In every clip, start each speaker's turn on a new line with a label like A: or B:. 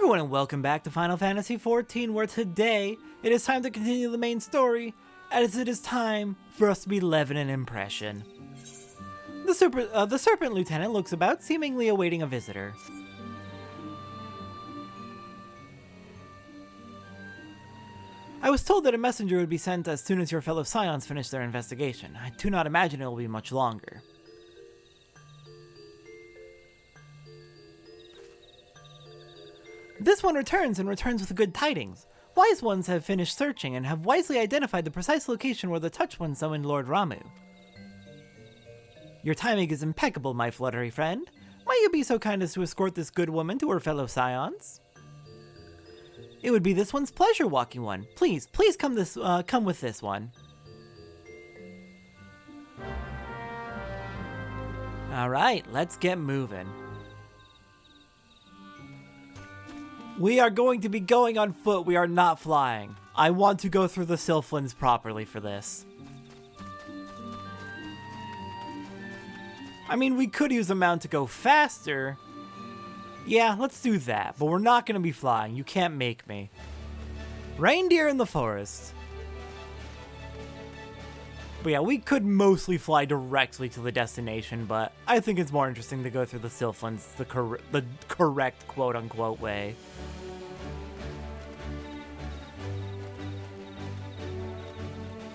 A: everyone, and welcome back to Final Fantasy XIV, where today it is time to continue the main story, as it is time for us to be Levin an impression. The Serpent Lieutenant looks about, seemingly awaiting a visitor. I was told that a messenger would be sent as soon as your fellow Scions finish their investigation. I do not imagine it will be much longer. This one returns with good tidings. Wise ones have finished searching and have wisely identified the precise location where the Touched One summoned Lord Ramuh. Your timing is impeccable, my fluttery friend. Might you be so kind as to escort this good woman to her fellow Scions? It would be this one's pleasure, Walking One. Please come with this one. Alright, let's get moving. We are going to be going on foot, we are not flying. I want to go through the Sylphlins properly for this. I mean, we could use a mount to go faster. Yeah, let's do that, but we're not going to be flying. You can't make me. Reindeer in the forest. But yeah, we could mostly fly directly to the destination, but I think it's more interesting to go through the Sylphlins the correct quote-unquote way.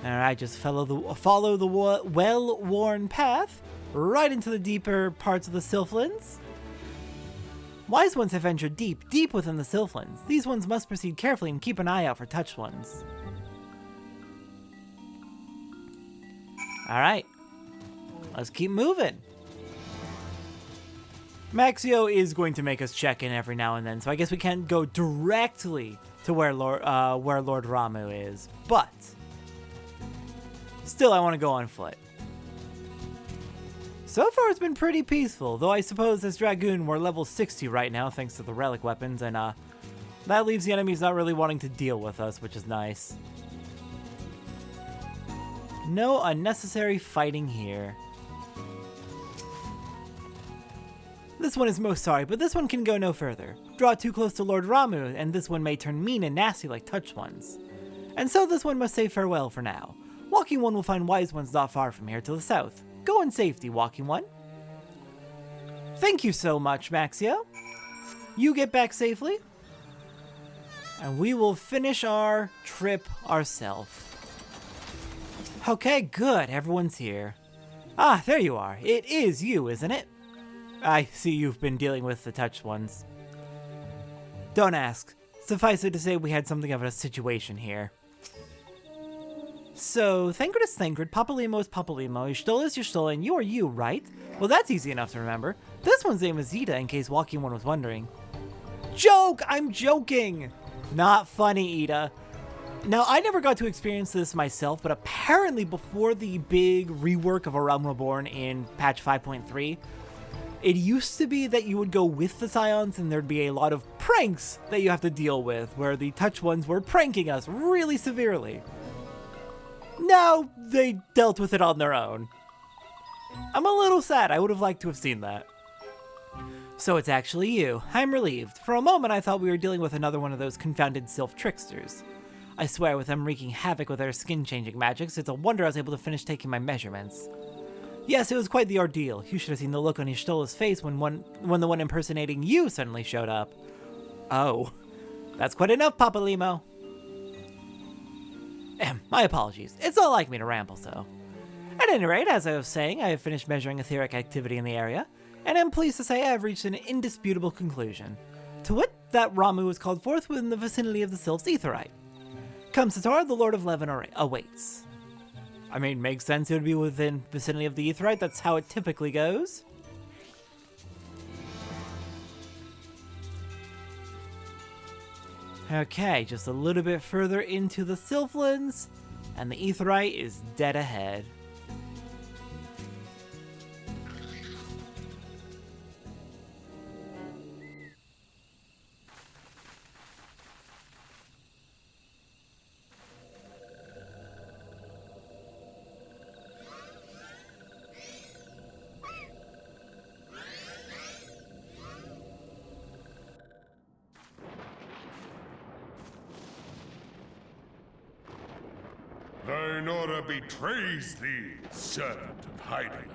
A: Alright, just follow the well-worn path right into the deeper parts of the Sylphlins. Wise ones have ventured deep within the Sylphlins. These ones must proceed carefully and keep an eye out for touched ones. Alright, let's keep moving. Maxio is going to make us check in every now and then, so I guess we can't go directly to where Lord Ramuh is, but still I want to go on foot. So far it's been pretty peaceful, though I suppose this Dragoon we're level 60 right now thanks to the relic weapons, and that leaves the enemies not really wanting to deal with us, which is nice. No unnecessary fighting here. This one is most sorry, but this one can go no further. Draw too close to Lord Ramuh, and this one may turn mean and nasty like touched ones. And so this one must say farewell for now. Walking One will find wise ones not far from here to the south. Go in safety, Walking One. Thank you so much, Maxio. You get back safely, and we will finish our trip ourselves. Okay, good. Everyone's here. Ah, there you are. It is you, isn't it? I see you've been dealing with the touched ones. Don't ask. Suffice it to say we had something of a situation here. So, Thancred is Thancred, Papalimo is Papalimo, Y'shtola is Y'shtola, and you are you, right? Well, that's easy enough to remember. This one's name is Zeta, in case Walking One was wondering. Joke! I'm joking! Not funny, Ida. Now, I never got to experience this myself, but apparently before the big rework of A Realm Reborn in patch 5.3, it used to be that you would go with the Scions and there'd be a lot of pranks that you have to deal with, where the touched ones were pranking us really severely. Now, they dealt with it on their own. I'm a little sad, I would have liked to have seen that. So it's actually you. I'm relieved. For a moment I thought we were dealing with another one of those confounded Sylph tricksters. I swear, with them wreaking havoc with their skin-changing magics, it's a wonder I was able to finish taking my measurements. Yes, it was quite the ordeal. You should have seen the look on Y'shtola's face when the one impersonating you suddenly showed up. Oh, that's quite enough, Papalimo. My apologies. It's not like me to ramble, so. At any rate, as I was saying, I have finished measuring etheric activity in the area, and am pleased to say I have reached an indisputable conclusion. To wit, that Ramuh was called forth within the vicinity of the Sylph's Aetheryte. Come, Sator, the Lord of Levin awaits. I mean, makes sense it would be within vicinity of the Aetheryte, that's how it typically goes. Okay, just a little bit further into the Sylphlins, and the Aetheryte is dead ahead.
B: Minora betrays thee, servant of Heidelin.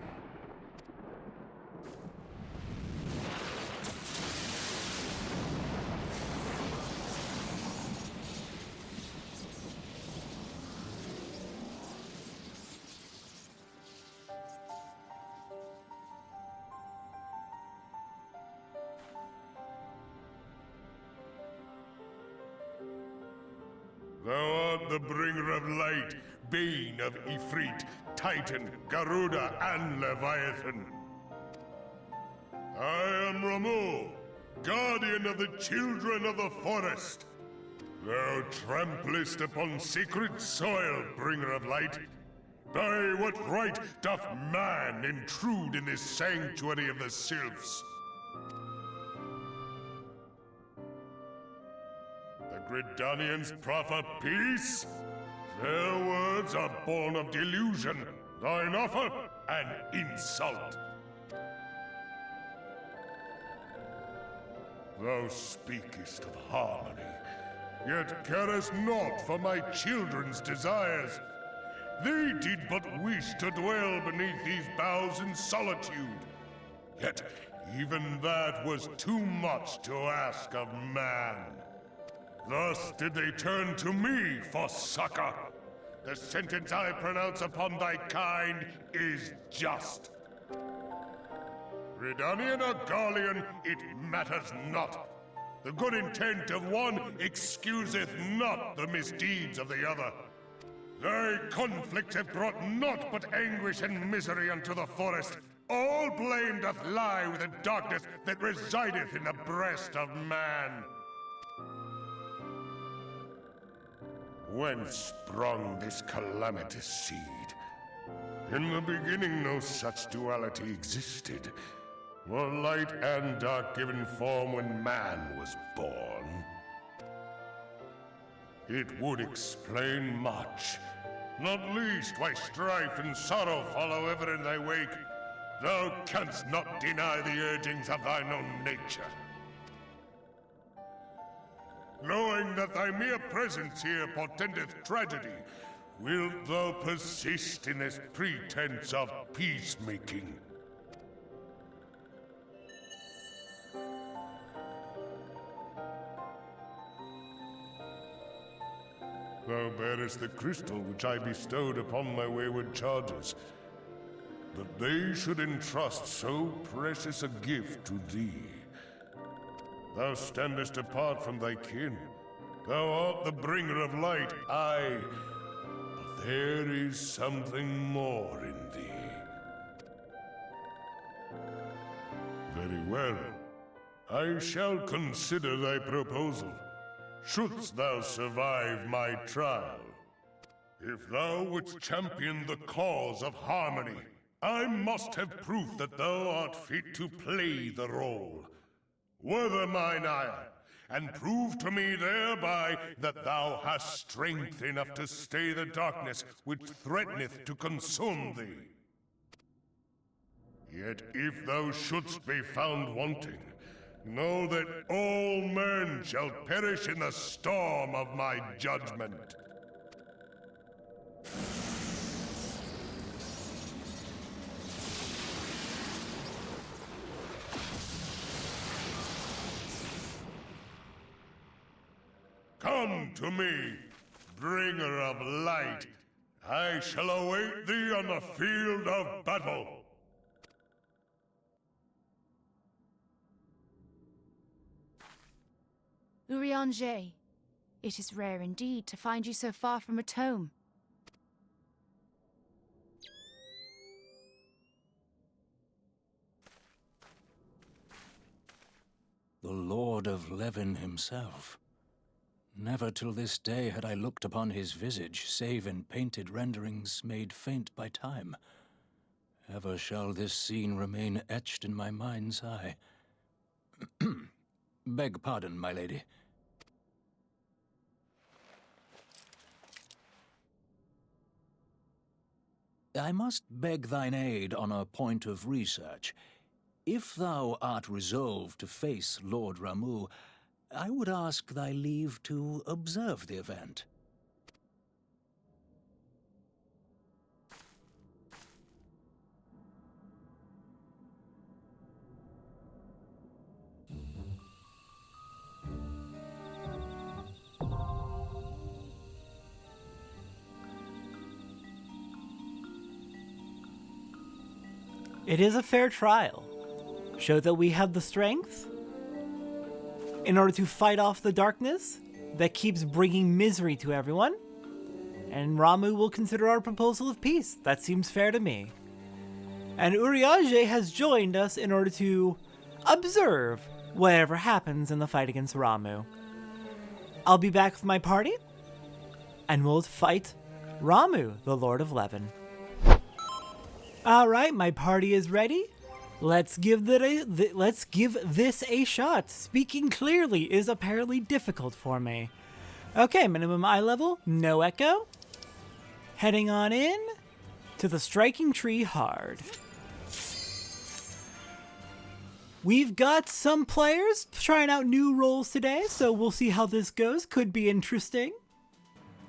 B: Thou art the bringer of light, bane of Ifrit, Titan, Garuda, and Leviathan. I am Ramuh, guardian of the children of the forest. Thou tramplest upon sacred soil, bringer of light. By what right doth man intrude in this sanctuary of the sylphs? Gridanians proffer peace? Their words are born of delusion, thine offer an insult. Thou speakest of harmony, yet carest naught for my children's desires. They did but wish to dwell beneath these boughs in solitude. Yet even that was too much to ask of man. Thus did they turn to me for succor. The sentence I pronounce upon thy kind is just. Redanian or Garlean, it matters not. The good intent of one excuseth not the misdeeds of the other. Thy conflicts have brought naught but anguish and misery unto the forest. All blame doth lie with the darkness that resideth in the breast of man. Whence sprung this calamitous seed? In the beginning no such duality existed. Were light and dark given form when man was born? It would explain much, not least why strife and sorrow follow ever in thy wake. Thou canst not deny the urgings of thine own nature. Knowing that thy mere presence here portendeth tragedy, wilt thou persist in this pretense of peacemaking? Thou bearest the crystal which I bestowed upon my wayward charges. That they should entrust so precious a gift to thee. Thou standest apart from thy kin. Thou art the bringer of light, aye. But there is something more in thee. Very well. I shall consider thy proposal, shouldst thou survive my trial. If thou wouldst champion the cause of harmony, I must have proof that thou art fit to play the role. Wither mine ire, and prove to me thereby that thou hast strength enough to stay the darkness which threateneth to consume thee. Yet if thou shouldst be found wanting, know that all men shall perish in the storm of my judgment. Come to me, bringer of light. I shall await thee on the field of battle.
C: Urianger, it is rare indeed to find you so far from a tome.
D: The Lord of Levin himself. Never till this day had I looked upon his visage, save in painted renderings made faint by time. Ever shall this scene remain etched in my mind's eye. Beg pardon, my lady. I must beg thine aid on a point of research. If thou art resolved to face Lord Ramuh, I would ask thy leave to observe the event.
A: It is a fair trial. Show that we have the strength in order to fight off the darkness that keeps bringing misery to everyone. And Ramuh will consider our proposal of peace. That seems fair to me. And Urianger has joined us in order to observe whatever happens in the fight against Ramuh. I'll be back with my party, and we'll fight Ramuh, the Lord of Levin. Alright, my party is ready. Let's give this a shot. Speaking clearly is apparently difficult for me. Okay, minimum eye level, no echo. Heading on in to the Striking Tree Hard. We've got some players trying out new roles today, so we'll see how this goes. Could be interesting.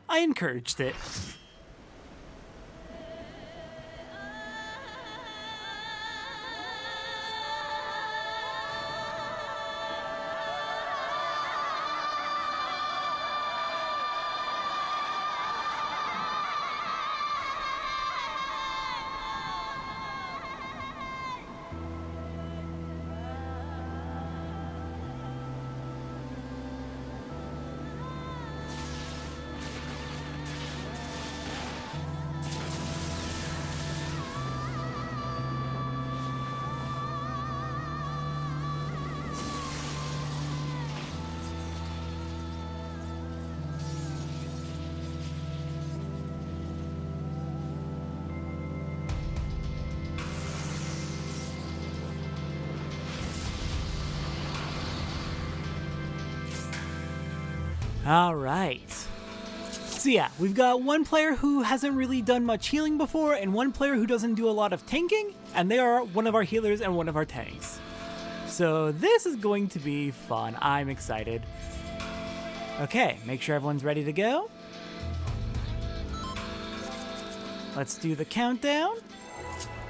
A: I encouraged it. Alright. So yeah, we've got one player who hasn't really done much healing before, and one player who doesn't do a lot of tanking, and they are one of our healers and one of our tanks. So this is going to be fun. I'm excited. Okay, make sure everyone's ready to go. Let's do the countdown.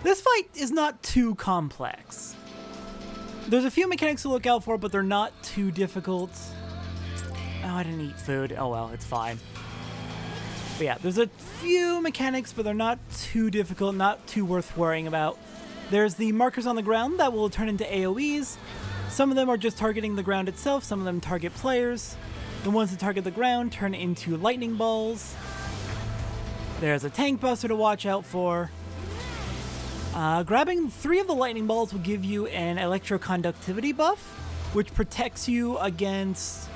A: This fight is not too complex. There's a few mechanics to look out for, but they're not too difficult. Oh, I didn't eat food. Oh well, it's fine. But yeah, there's a few mechanics, but they're not too difficult, not too worth worrying about. There's the markers on the ground that will turn into AoEs. Some of them are just targeting the ground itself, some of them target players. The ones that target the ground turn into lightning balls. There's a tank buster to watch out for. Grabbing 3 of the lightning balls will give you an electroconductivity buff, which protects you against...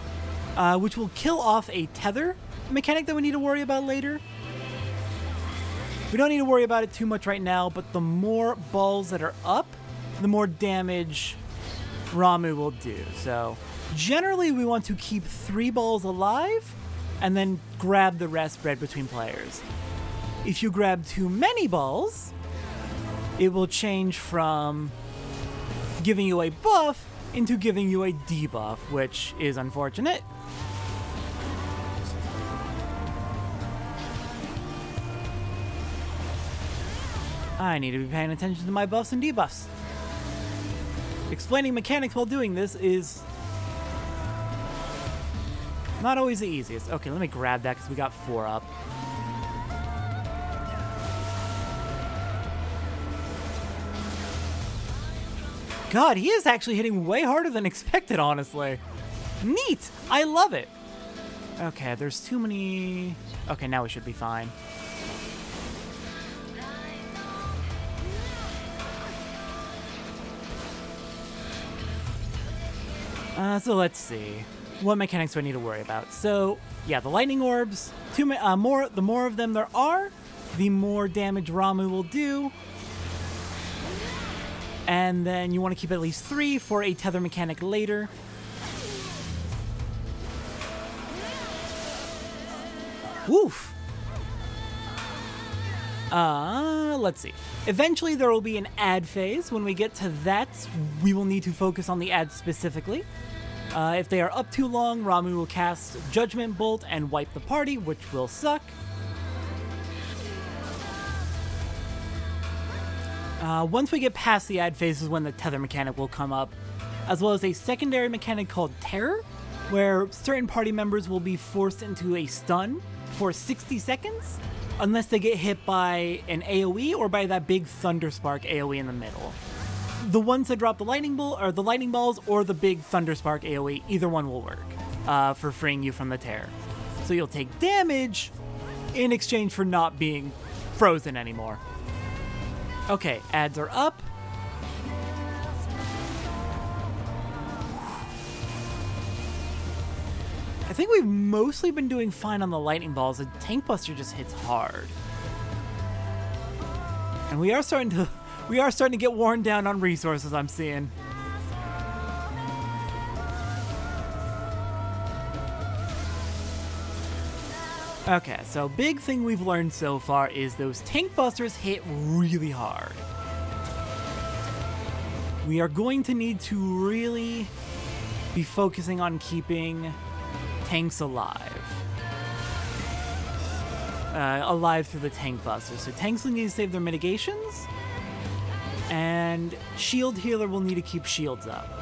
A: which will kill off a tether mechanic that we need to worry about later. We don't need to worry about it too much right now, but the more balls that are up, the more damage Ramuh will do. So generally we want to keep 3 balls alive and then grab the rest spread between players. If you grab too many balls, it will change from giving you a buff into giving you a debuff, which is unfortunate. I need to be paying attention to my buffs and debuffs. Explaining mechanics while doing this is not always the easiest. Okay, let me grab that because we got 4 up. God, he is actually hitting way harder than expected, honestly. Neat! I love it! Okay, there's too many... Okay, now we should be fine. So let's see. What mechanics do I need to worry about? So, yeah, the lightning orbs. The more of them there are, the more damage Ramuh will do. And then you want to keep at least 3 for a tether mechanic later. Woof! Let's see. Eventually there will be an ad phase. When we get to that, we will need to focus on the ads specifically. If they are up too long, Ramuh will cast Judgment Bolt and wipe the party, which will suck. Once we get past the ad phase is when the tether mechanic will come up, as well as a secondary mechanic called Terror, where certain party members will be forced into a stun for 60 seconds, unless they get hit by an AoE or by that big Thunderspark AoE in the middle. The ones that drop the lightning balls or the big Thunderspark AoE, either one will work for freeing you from the tear. So you'll take damage in exchange for not being frozen anymore. Okay, ads are up. I think we've mostly been doing fine on the lightning balls. The tank buster just hits hard. And we are starting to get worn down on resources, I'm seeing. Okay, so big thing we've learned so far is those tank busters hit really hard. We are going to need to really be focusing on keeping tanks alive. Alive through the tank busters. So tanks will need to save their mitigations, and shield healer will need to keep shields up.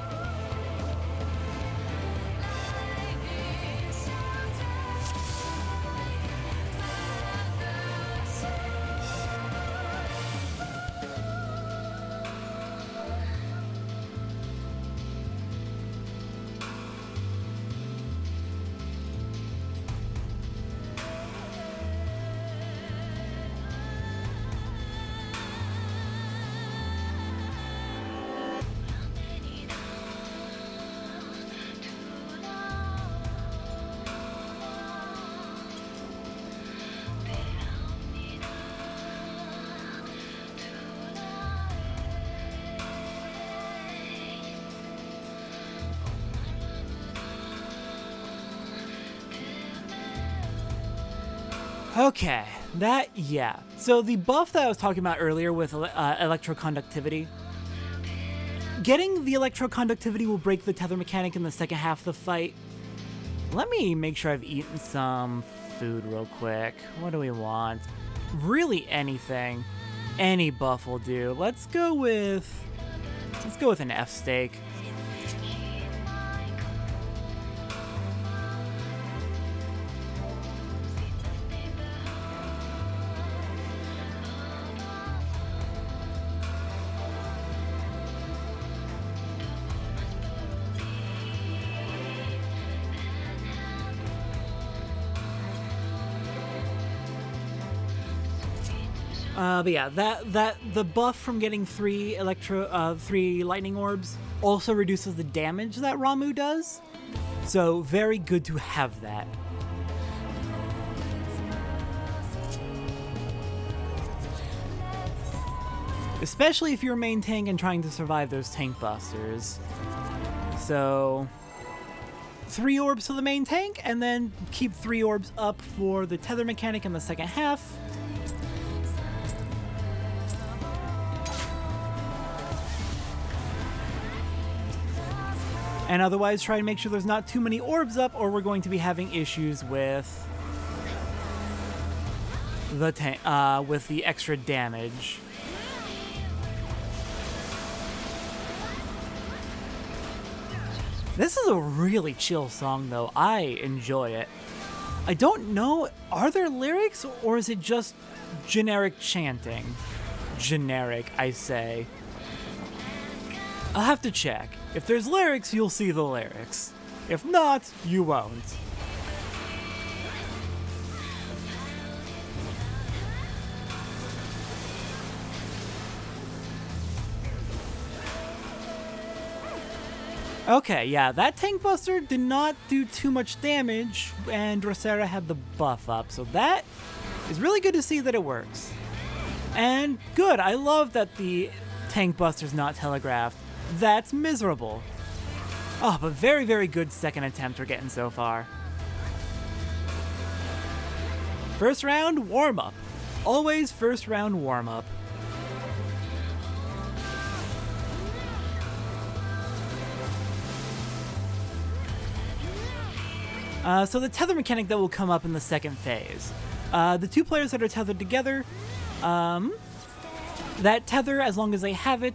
A: Okay, yeah. So the buff that I was talking about earlier with electroconductivity, getting the electroconductivity will break the tether mechanic in the second half of the fight. Let me make sure I've eaten some food real quick. What do we want? Really anything. Any buff will do. Let's go with an F steak. But yeah, the buff from getting three lightning orbs also reduces the damage that Ramuh does. So very good to have that. Especially if you're main tank and trying to survive those tank busters. So 3 orbs to the main tank, and then keep 3 orbs up for the tether mechanic in the second half. And otherwise try to make sure there's not too many orbs up, or we're going to be having issues with the extra damage. This is a really chill song though. I enjoy it. I don't know, are there lyrics or is it just generic chanting? Generic, I say. I'll have to check. If there's lyrics, you'll see the lyrics. If not, you won't. Okay, yeah, that tank buster did not do too much damage, and Drosera had the buff up, so that is really good to see that it works. And good, I love that the tank buster's not telegraphed. That's miserable. Oh, but very, very good second attempt we're getting so far. First round, warm-up. Always first round warm-up. So the tether mechanic that will come up in the second phase. The 2 players that are tethered together, that tether, as long as they have it,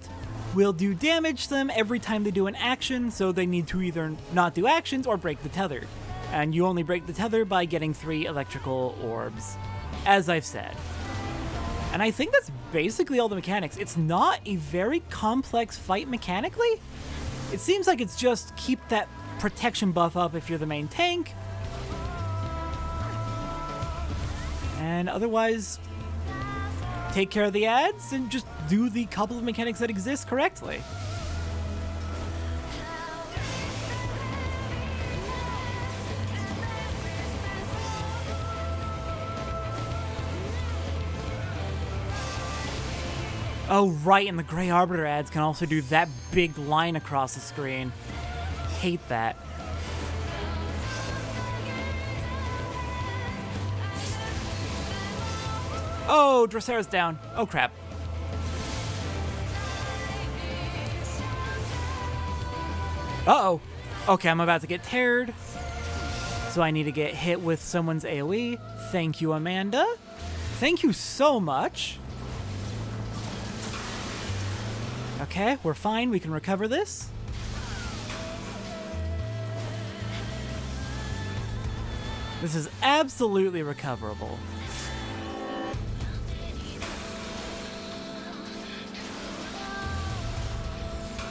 A: will do damage to them every time they do an action, so they need to either not do actions or break the tether. And you only break the tether by getting 3 electrical orbs, as I've said. And I think that's basically all the mechanics. It's not a very complex fight mechanically. It seems like it's just keep that protection buff up if you're the main tank. And otherwise, take care of the ads and just do the couple of mechanics that exist correctly. Oh, right, and the Grey Arbiter ads can also do that big line across the screen. Hate that. Oh, Drosera's down. Oh, crap. Uh-oh. Okay, I'm about to get teared. So I need to get hit with someone's AoE. Thank you, Amanda. Thank you so much. Okay, we're fine. We can recover this. This is absolutely recoverable.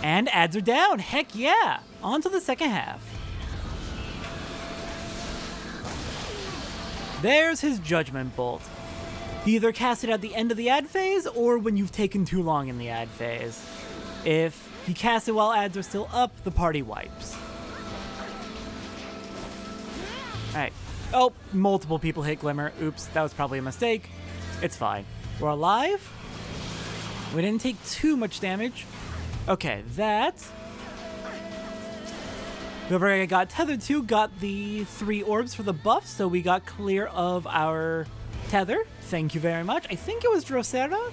A: And ads are down. Heck yeah. On to the second half. There's his Judgment Bolt. He either casts it at the end of the ad phase or when you've taken too long in the ad phase. If he casts it while ads are still up, the party wipes. Alright. Oh, multiple people hit Glimmer. Oops, that was probably a mistake. It's fine. We're alive. We didn't take too much damage. Okay, that. Whoever I got tethered to got the 3 orbs for the buff, so we got clear of our tether. Thank you very much. I think it was Drosera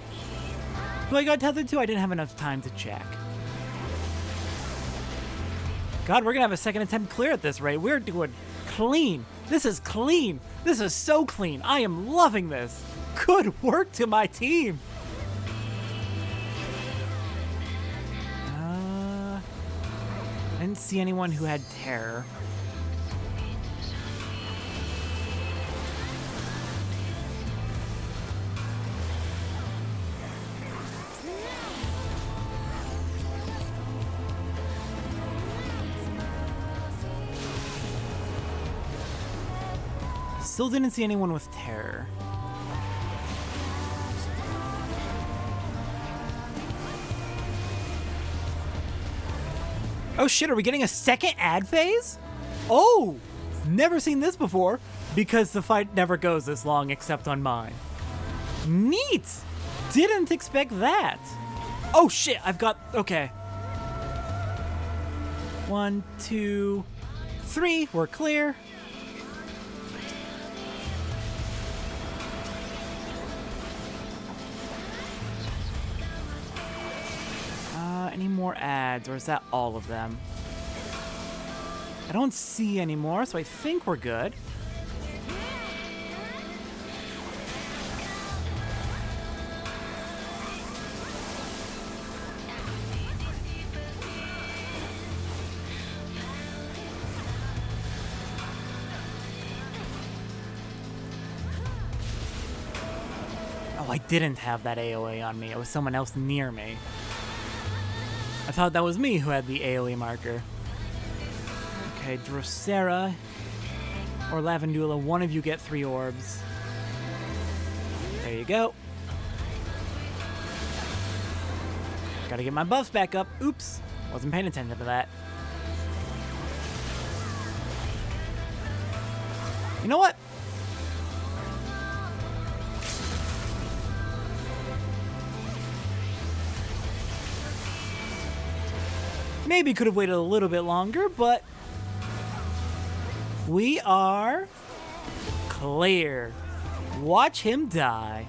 A: who I got tethered to. I didn't have enough time to check. God, we're gonna have a second attempt clear at this rate. We're doing clean. This is clean. This is so clean. I am loving this. Good work to my team. I didn't see anyone who had terror. Still didn't see anyone with terror. Oh shit, are we getting a second ad phase? Oh, never seen this before because the fight never goes this long except on mine. Neat! Didn't expect that. Oh shit, I've got, okay. 1, 2, 3, we're clear. Any more ads, or is that all of them? I don't see any more, so I think we're good. Oh, I didn't have that AoE on me. It was someone else near me. I thought that was me who had the AoE marker. Okay, Drosera or Lavandula, one of you get 3 orbs. There you go. Gotta get my buffs back up. Oops, wasn't paying attention to that. You know what? Maybe could have waited a little bit longer, but we are clear. Watch him die.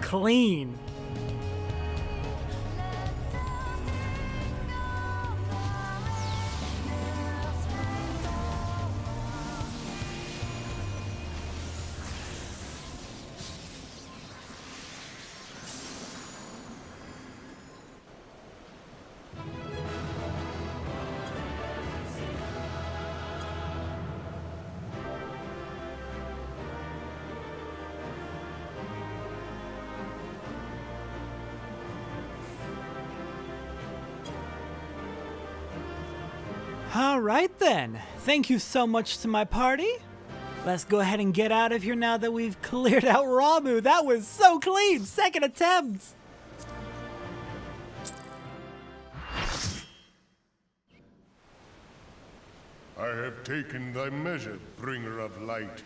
A: Clean. Alright then, thank you so much to my party. Let's go ahead and get out of here now that we've cleared out Ramuh. That was so clean! Second attempt!
B: I have taken thy measure, bringer of light.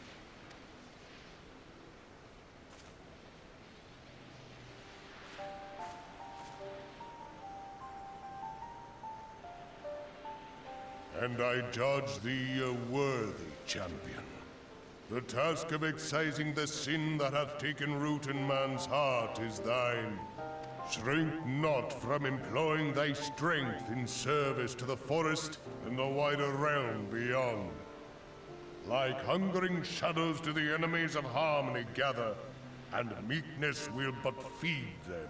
B: And I judge thee a worthy champion. The task of excising the sin that hath taken root in man's heart is thine. Shrink not from employing thy strength in service to the forest and the wider realm beyond. Like hungering shadows do the enemies of harmony gather, and meekness will but feed them.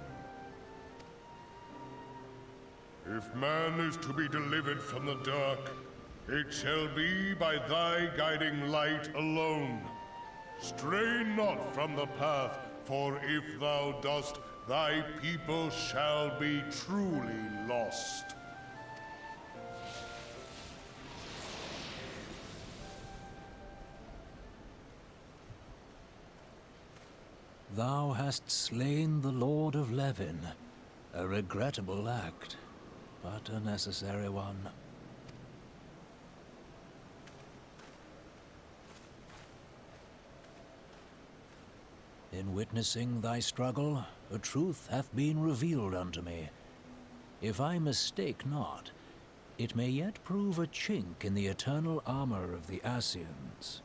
B: If man is to be delivered from the dark, it shall be by thy guiding light alone. Stray not from the path, for if thou dost, thy people shall be truly lost.
D: Thou hast slain the Lord of Levin. A regrettable act, but a necessary one. In witnessing thy struggle, a truth hath been revealed unto me. If I mistake not, it may yet prove a chink in the eternal armor of the Ascians.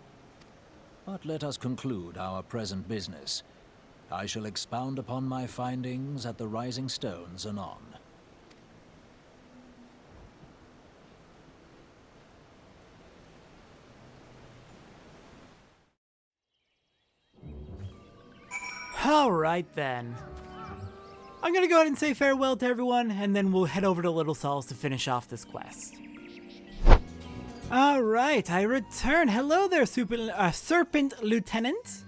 D: But let us conclude our present business. I shall expound upon my findings at the Rising Stones anon.
A: Alright then. I'm gonna go ahead and say farewell to everyone, and then we'll head over to Little Cells to finish off this quest. Alright, I return. Hello there, Serpent Lieutenant.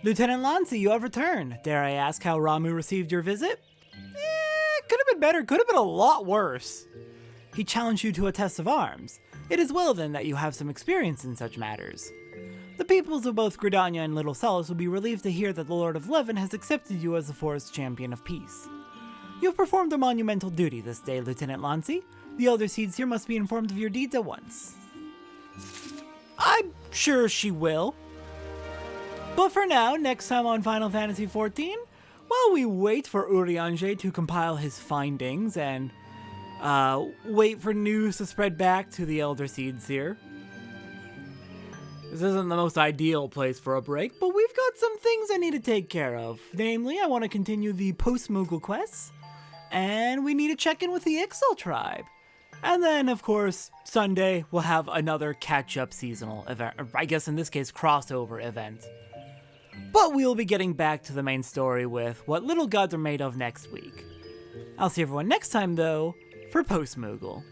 A: Lieutenant Lancy, you have returned. Dare I ask how Ramuh received your visit? Could have been better, could have been a lot worse. He challenged you to a test of arms. It is well then that you have some experience in such matters. The peoples of both Gridania and Little Cells will be relieved to hear that the Lord of Levin has accepted you as the forest champion of peace. You have performed a monumental duty this day, Lieutenant Lancy. The elder seeds here must be informed of your deeds at once. I'm sure she will. But for now, next time on Final Fantasy XIV, while we wait for Urianger to compile his findings and wait for news to spread back to the elder seeds here. This isn't the most ideal place for a break, but we've got some things I need to take care of. Namely, I want to continue the post-Moogle quests, and we need to check in with the Ixal tribe. And then, of course, Sunday, we'll have another catch-up seasonal event, or I guess in this case, crossover event. But we'll be getting back to the main story with what little gods are made of next week. I'll see everyone next time, though, for Post-Moogle.